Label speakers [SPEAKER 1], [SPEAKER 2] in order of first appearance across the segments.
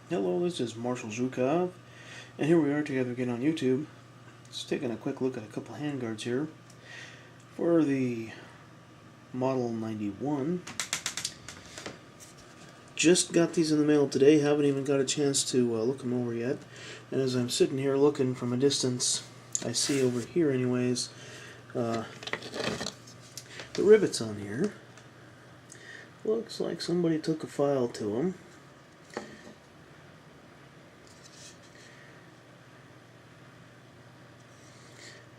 [SPEAKER 1] Hello, this is Marshall Zhukov, and here we are together again on YouTube. Just taking a quick look at a couple handguards here for the Model 91. Just got these in the mail today, haven't even got a chance to look them over yet. And as I'm sitting here looking from a distance, I see over here anyways, the rivets on here. Looks like somebody took a file to them.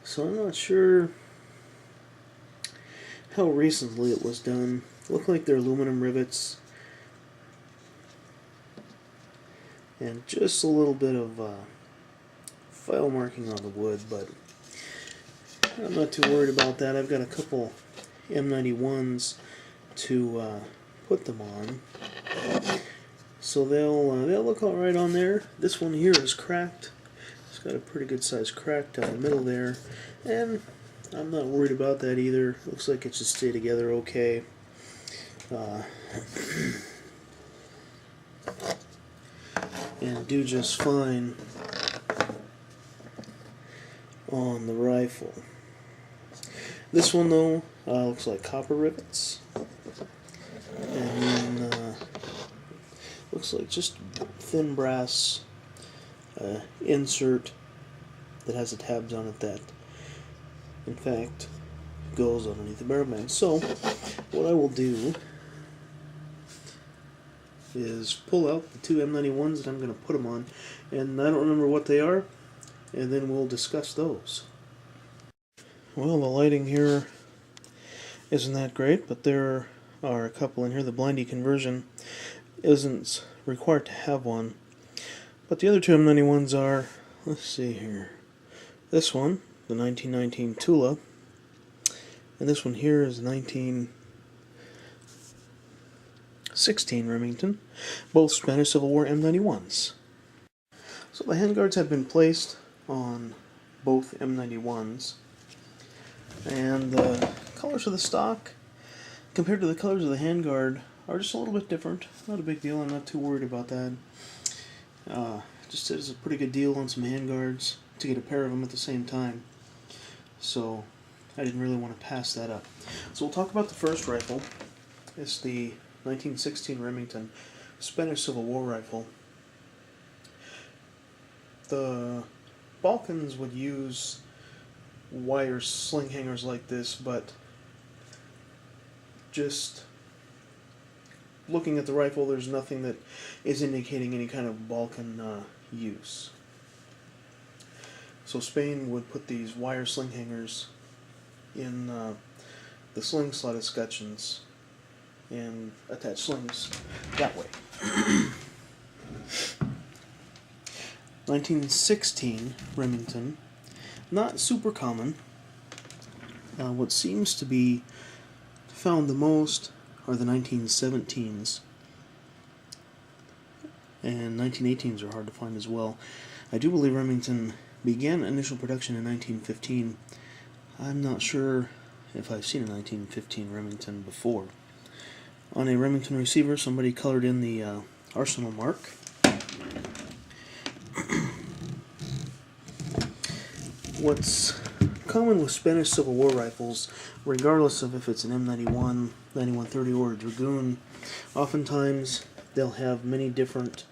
[SPEAKER 1] So I'm not sure how recently it was done. Look like they're aluminum rivets. And just a little bit of file marking on the wood, but I'm not too worried about that. I've got a couple M91s to put them on, so they'll look all right on there. This one here is cracked. It's got a pretty good sized crack down the middle there, and I'm not worried about that either. Looks like it should stay together okay. And do just fine on the rifle. This one though looks like copper rivets, and then looks like just thin brass insert that has the tabs on it that in fact goes underneath the barrel band. So what I will do is pull out the two M91s that I'm going to put them on, and I don't remember what they are, and then we'll discuss those. Well, the lighting here isn't that great, but there are a couple in here. The blindy conversion isn't required to have one, but the other two M91s are, let's see here, this one, the 1919 Tula, and this one here is 1916 Remington, both Spanish Civil War M91s. So the handguards have been placed on both M91s, and the colors of the stock compared to the colors of the handguard are just a little bit different. Not a big deal, I'm not too worried about that. Just is a pretty good deal on some handguards to get a pair of them at the same time, so I didn't really want to pass that up. So we'll talk about the first rifle. It's the 1916 Remington Spanish Civil War rifle. The Balkans would use wire sling hangers like this, but just looking at the rifle, there's nothing that is indicating any kind of Balkan use. So Spain would put these wire sling hangers in the sling slot escutcheons and attach slings that way. 1916 Remington, not super common. What seems to be found the most are the 1917s, and 1918s are hard to find as well. I do believe Remington began initial production in 1915. I'm not sure if I've seen a 1915 Remington before. On a Remington receiver, somebody colored in the Arsenal mark. What's common with Spanish Civil War rifles, regardless of if it's an M91, 9130, or a Dragoon, oftentimes they'll have many different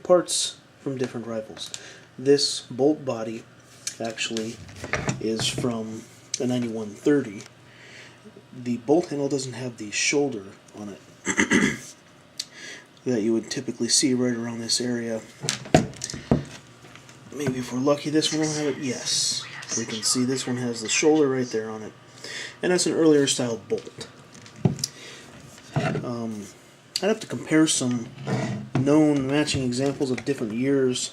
[SPEAKER 1] parts from different rifles. This bolt body actually is from a 9130. The bolt handle doesn't have the shoulder on it that you would typically see right around this area. Maybe if we're lucky this one will have it. Yes, we can see this one has the shoulder right there on it, and that's an earlier style bolt. I'd have to compare some known matching examples of different years,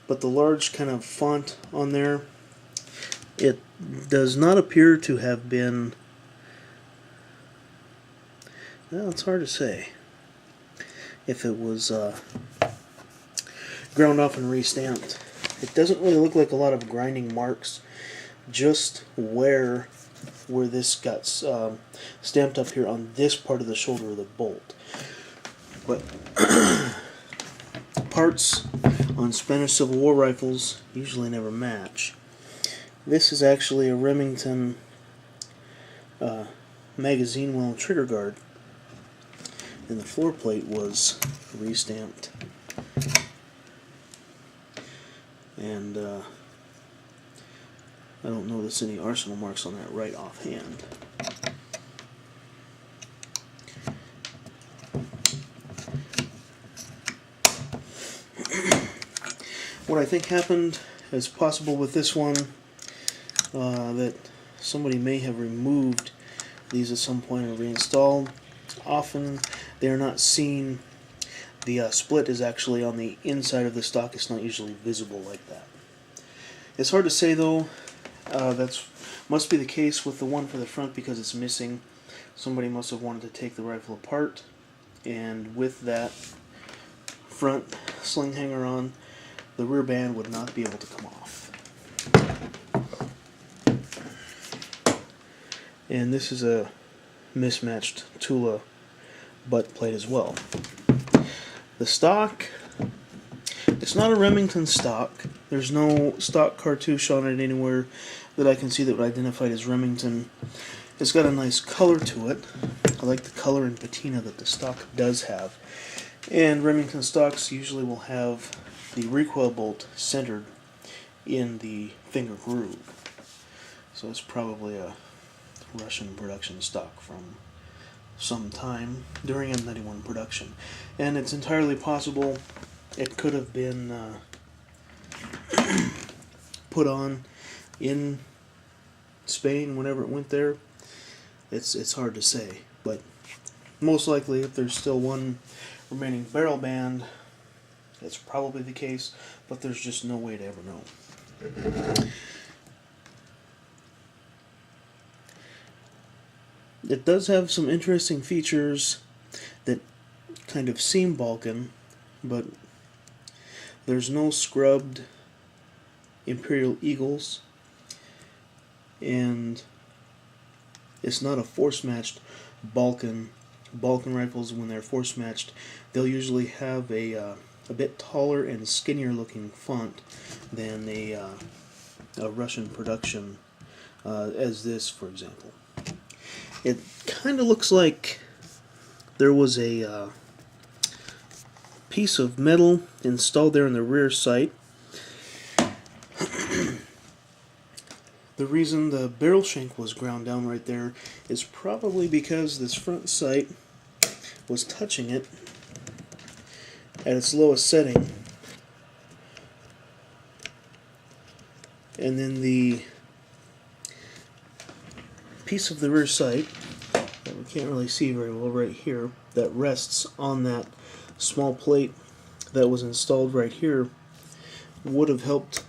[SPEAKER 1] but the large kind of font on there, it does not appear to have been, well, it's hard to say if it was ground off and re-stamped. It doesn't really look like a lot of grinding marks, just where this got stamped up here on this part of the shoulder of the bolt. But parts on Spanish Civil War rifles usually never match. This is actually a Remington magazine well trigger guard, and the floor plate was restamped. And I don't notice any arsenal marks on that right offhand. What I think happened is possible with this one, that somebody may have removed these at some point and reinstalled. Often they are not seen. The split is actually on the inside of the stock. It's not usually visible like that. It's hard to say though. That must be the case with the one for the front because it's missing. Somebody must have wanted to take the rifle apart, and with that front sling hanger on, the rear band would not be able to come off. And this is a mismatched Tula butt plate as well. The stock, it's not a Remington stock. There's no stock cartouche on it anywhere that I can see that would identify it as Remington. It's got a nice color to it. I like the color and patina that the stock does have. And Remington stocks usually will have the recoil bolt centered in the finger groove. So it's probably a Russian production stock from some time during M91 production. And it's entirely possible it could have been put on in Spain whenever it went there. It's hard to say, but most likely if there's still one remaining barrel band, it's probably the case, but there's just no way to ever know. It does have some interesting features that kind of seem Balkan, but there's no scrubbed Imperial Eagles, and it's not a force-matched Balkan. Balkan rifles, when they're force-matched, they'll usually have a bit taller and skinnier looking font than a Russian production, as this, for example. It kind of looks like there was a piece of metal installed there in the rear sight. The reason the barrel shank was ground down right there is probably because this front sight was touching it at its lowest setting, and then the piece of the rear sight that we can't really see very well right here, that rests on that small plate that was installed right here, would have helped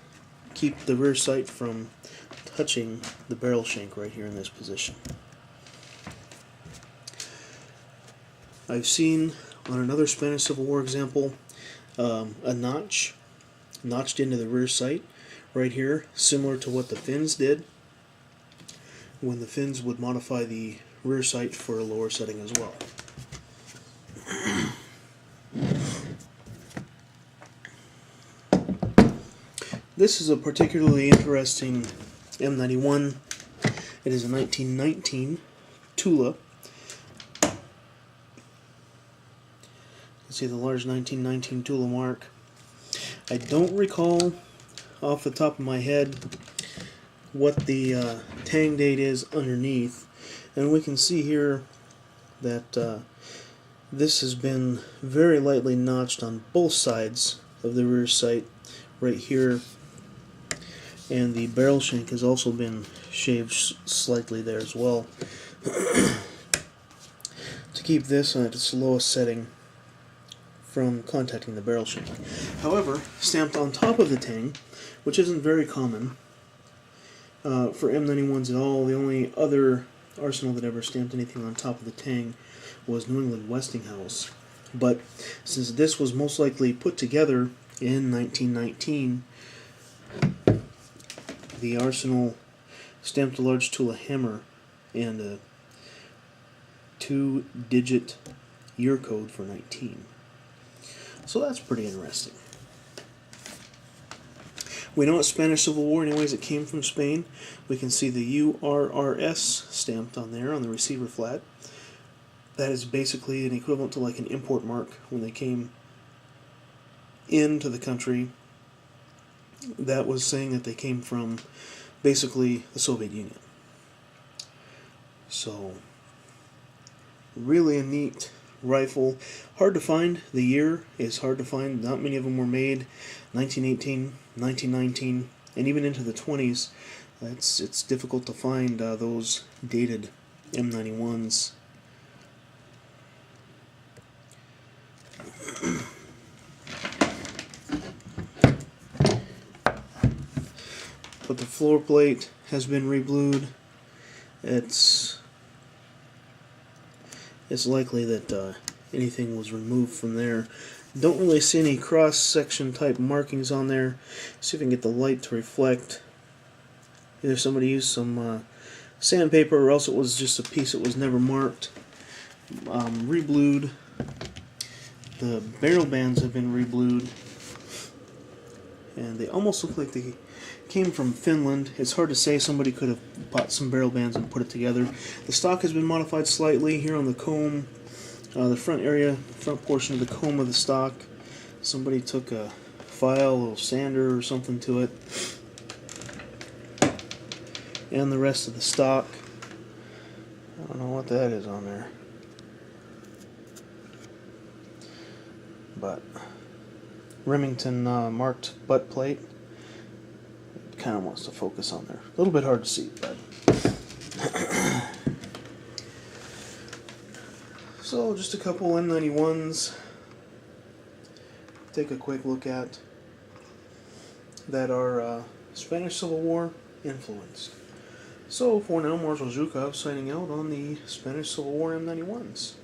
[SPEAKER 1] keep the rear sight from touching the barrel shank right here in this position. I've seen on another Spanish Civil War example a notch notched into the rear sight right here, similar to what the Finns did when the Finns would modify the rear sight for a lower setting as well. This is a particularly interesting M91. It is a 1919 Tula. You can see the large 1919 Tula mark. I don't recall off the top of my head what the tang date is underneath, and we can see here that this has been very lightly notched on both sides of the rear sight right here, and the barrel shank has also been shaved slightly there as well to keep this at its lowest setting from contacting the barrel shank. However, stamped on top of the tang, which isn't very common for M91s at all, the only other arsenal that ever stamped anything on top of the tang was New England Westinghouse. But since this was most likely put together in 1919, the arsenal stamped a large Tula hammer and a 2-digit year code for 19. So that's pretty interesting. We know it's Spanish Civil War anyways, it came from Spain. We can see the URRS stamped on there on the receiver flat. That is basically an equivalent to like an import mark when they came into the country. That was saying that they came from basically the Soviet Union. So, really a neat rifle. Hard to find. The year is hard to find. Not many of them were made. 1918, 1919, and even into the 20s. It's difficult to find those dated M91s. But the floor plate has been reblued. It's likely that anything was removed from there. Don't really see any cross-section type markings on there. See if I can get the light to reflect. Either somebody used some sandpaper or else it was just a piece that was never marked. Reblued. The barrel bands have been reblued. And they almost look like they came from Finland. It's hard to say. Somebody could have bought some barrel bands and put it together. The stock has been modified slightly here on the comb, the front portion of the comb of the stock. Somebody took a file or sander or something to it, and the rest of the stock. I don't know what that is on there, but Remington marked butt plate. It kind of wants to focus on there. A little bit hard to see, but so just a couple M91s. Take a quick look at that are Spanish Civil War influenced. So for now, Marshal Zhukov signing out on the Spanish Civil War M91s.